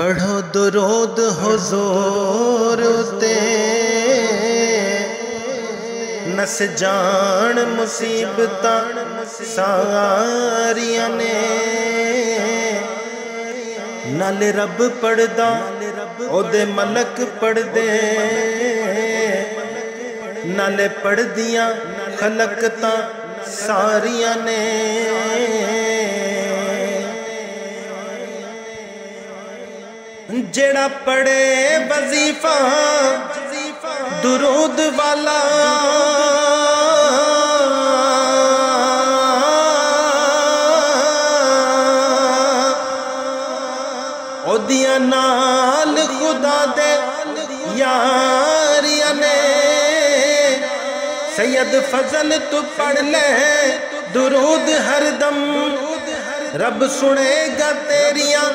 پڑھو درود حضور تے نس جان مصیبتاں ساریاں نے نال رب پڑھدا او دے ملک پڑھ دے نالے پڑھ دیاں خلقتاں ساریاں نے جڑا پڑھے وظیفہ درود والا او دیاں نال خدا دے یاریاں نے سید فضل تو پڑھ لے درود ہر دم رب سنے گا تیریاں